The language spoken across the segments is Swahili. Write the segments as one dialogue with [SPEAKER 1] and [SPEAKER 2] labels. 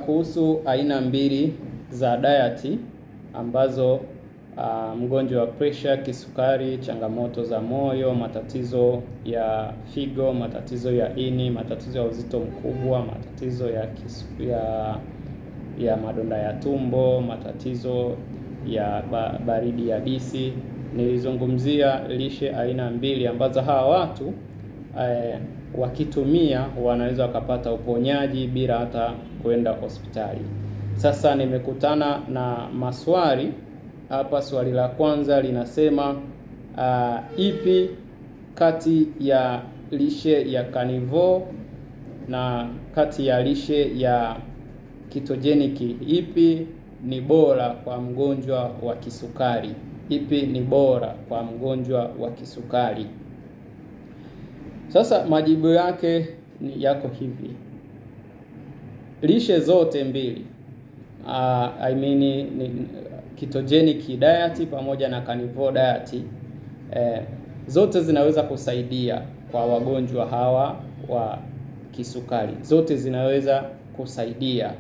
[SPEAKER 1] kuhusu aina mbili za diet ambazo mgonjwa wa pressure, kisukari, changamoto za moyo, matatizo ya figo, matatizo ya ini, matatizo ya uzito mkubwa, matatizo ya madonda ya tumbo, matatizo ya baridi yabisi. Nilizungumzia lishe aina mbili ambazo hawa watu wakitumia wanaweza wakapata uponyaji bila hata kwenda hospitali. Sasa nimekutana na maswali hapa. Swali la kwanza linasema ipi kati ya lishe ya carnivore na kati ya lishe ya ketogenic ipi ni bora kwa mgonjwa wa kisukari? Ipi ni bora kwa mgonjwa wa kisukari? Sasa majibu yake yako hivi. Lishe zote mbili, ketogenic diet pamoja na carnivore diet, zote zinaweza kusaidia kwa wagonjwa hawa wa kisukari. Zote zinaweza kusaidia,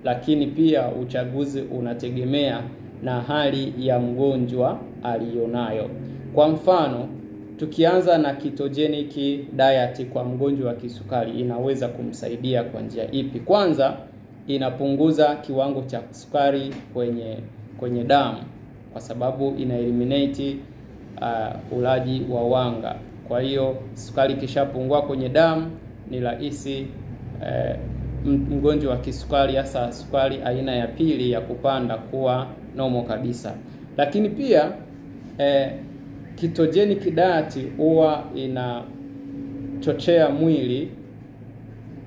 [SPEAKER 1] lakini pia uchaguzi unategemea na hali ya mgonjwa alionayo. Kwa mfano, tukianza na ketogenic diet kwa mgonjwa wa kisukari, inaweza kumsaidia kwa njia ipi? Kwanza, inapunguza kiwango cha sukari kwenye damu kwa sababu ina eliminate ulaji wa wanga. Kwa hiyo sukari kishapungua kwenye damu, ni rahisi mgonjwa wa kisukari, hasa sukari aina ya pili ya kupanda, kuwa normal kabisa. Lakini pia ketogenic diet huwa inachochea mwili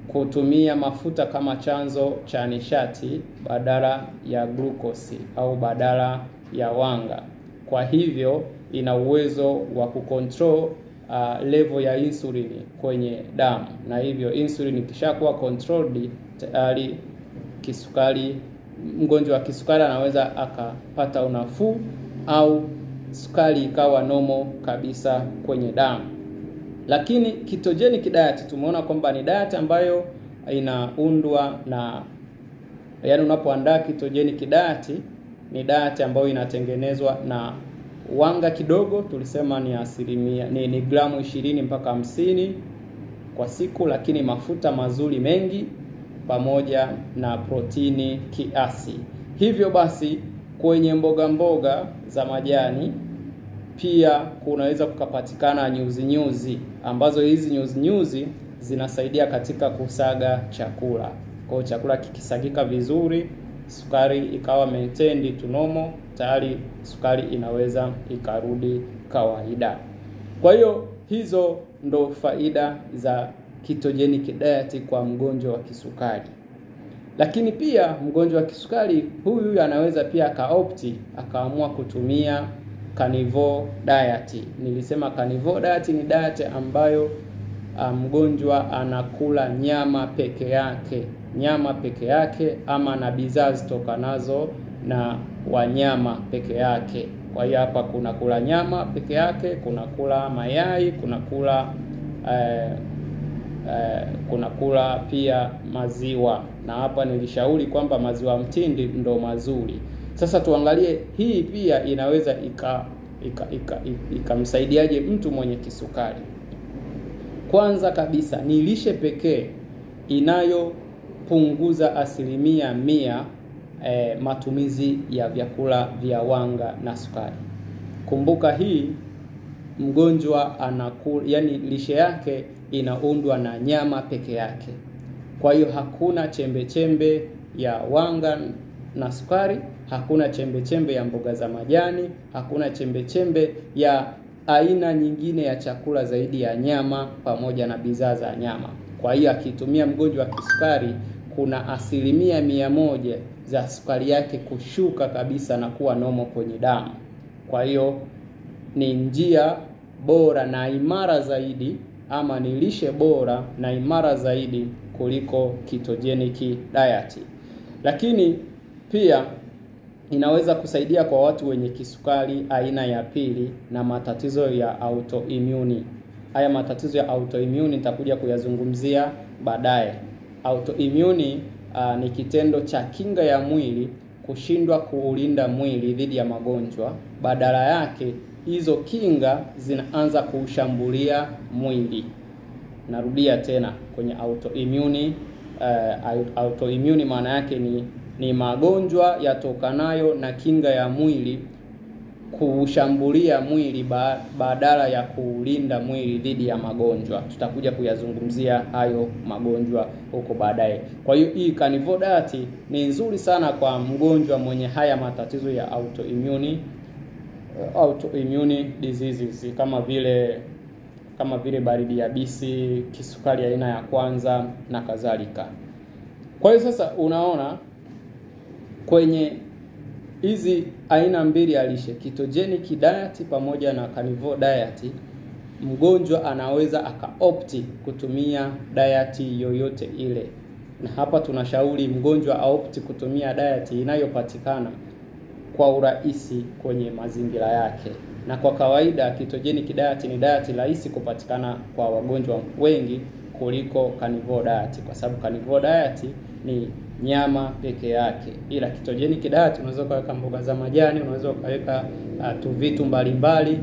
[SPEAKER 1] kutumia mafuta kama chanzo cha nishati badala ya glucose au badala ya wanga. Kwa hivyo ina uwezo wa kucontrol level ya insulin kwenye damu, na hivyo insulin ikishakuwa controlled, tayari mgonjwa wa kisukari anaweza akapata unafuu au sukari ikawa normal kabisa kwenye damu. Lakini ketogenic diet tumeona kwamba ni diet ambayo inaundwa na, yaani unapoandaa ketogenic diet ni diet ambayo inatengenezwa na wanga kidogo, tulisema ni gramu 20 mpaka 50 kwa siku, lakini mafuta mazuri mengi pamoja na protini kiasi. Hivyo basi kwenye mboga za majani pia kunaweza kukapatikana nyuzi ambazo hizi nyuzi zinasaidia katika kusaga chakula. Kwa hiyo chakula kikisagika vizuri, sukari ikawa maintained to normal, tayari sukari inaweza ikarudi kawaida. Kwa hiyo hizo ndo faida za ketogenic diet kwa mgonjwa wa kisukari. Lakini pia mgonjwa wa kisukari huyu anaweza pia akaamua kutumia carnivore diet. Nilisema carnivore diet ni diet ambayo mgonjwa anakula nyama peke yake ama na bidhaa zitokanazo na wanyama peke yake. Kwa hiyo hapa kuna kula nyama peke yake, kuna kula mayai, kuna kula pia maziwa, na hapa nilishauri kwamba maziwa mtindi ndo mazuri. Sasa tuangalie hii pia inaweza ikamsaidiaje mtu mwenye kisukari. Kwanza kabisa ni lishe pekee inayopunguza 100% matumizi ya vyakula vya wanga na sukari. Kumbuka hii mgonjwa anakula, yani lishe yake inaundwa na nyama peke yake. Kwa hiyo hakuna chembe ya wanga na sukari, hakuna chembe ya mboga za majani, hakuna chembe ya aina nyingine ya chakula zaidi ya nyama pamoja na bidhaa za nyama. Kwa hiyo akitumia mgonjwa wa kisukari, kuna 100% za sukari yake kushuka kabisa na kuwa normal kwenye damu. Kwa hiyo ni njia bora na imara zaidi, ama ni lishe bora na imara zaidi kuliko ketogenic diet. Lakini pia inaweza kusaidia kwa watu wenye kisukari aina ya pili na matatizo ya autoimmune. Haya matatizo ya autoimmune nitakuja kuyazungumzia baadaye. Autoimmune ni kitendo cha kinga ya mwili kushindwa kuulinda mwili dhidi ya magonjwa. Badala yake hizo kinga zinaanza kuushambulia mwili. Narudia tena, kwenye autoimmune, autoimmune maana yake ni magonjwa yatokanayo na kinga ya mwili kushambulia mwili badala ya kuulinda mwili dhidi ya magonjwa. Tutakuja kuyazungumzia hayo magonjwa huko baadaye. Kwa hiyo hii carnivore diet ni nzuri sana kwa mgonjwa mwenye haya matatizo ya autoimmune diseases kama vile baridi yabisi, kisukari aina ya kwanza na kadhalika. Kwa hiyo sasa unaona kwenye hizi aina mbili ya lishe, ketogenic diet pamoja na carnivore diet, mgonjwa anaweza akaopti kutumia diet yoyote ile. Na hapa tunashauri mgonjwa aopti kutumia diet inayopatikana kwa urahisi kwenye mazingira yake. Na kwa kawaida ketogenic diet ni diet rahisi kupatikana kwa wagonjwa wengi kuliko carnivore diet, kwa sababu carnivore diet ni nyama peke yake. Ila ketogenic diet unaweza kuweka mboga za majani, unaweza kuweka tu vitu mbalimbali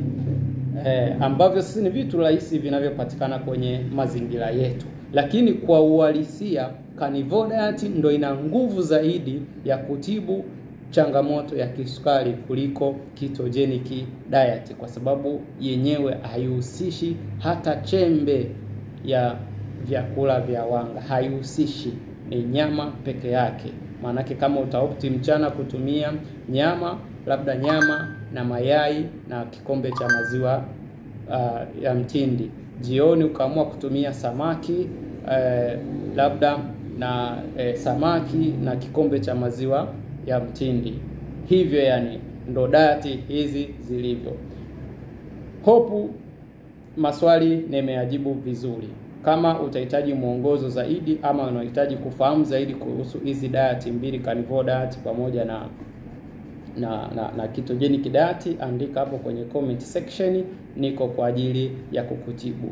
[SPEAKER 1] ambavyo sisi ni vitu rahisi vinavyopatikana kwenye mazingira yetu. Lakini kwa uhalisia carnivore diet ndio ina nguvu zaidi ya kutibu changamoto ya kisukari kuliko ketogenic diet, kwa sababu yenyewe haihusishi hata chembe ya vyakula vya wanga, haihusishi, ni nyama peke yake. Maanake kama utaopti mchana kutumia nyama, labda nyama na mayai na kikombe cha maziwa ya mtindi, jioni ukaamua kutumia samaki labda na samaki na kikombe cha maziwa ya mtindi. Hivyo yani ndo diet hizi zilivyo. Hope maswali nimeyajibu vizuri. Kama utahitaji mwongozo zaidi ama unahitaji kufahamu zaidi kuhusu hizi diet mbili, carnivore diet pamoja na ketogenic diet, andika hapo kwenye comment section, niko kwa ajili ya kukujibu.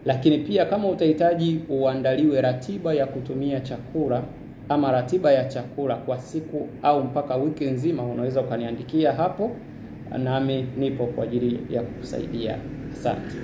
[SPEAKER 1] Lakini pia kama utahitaji uandaliwe ratiba ya kutumia chakula ama ratiba ya chakula kwa siku au mpaka wiki nzima, unaweza ukaniandikia hapo, nami nipo kwa ajili ya kukusaidia. Asante.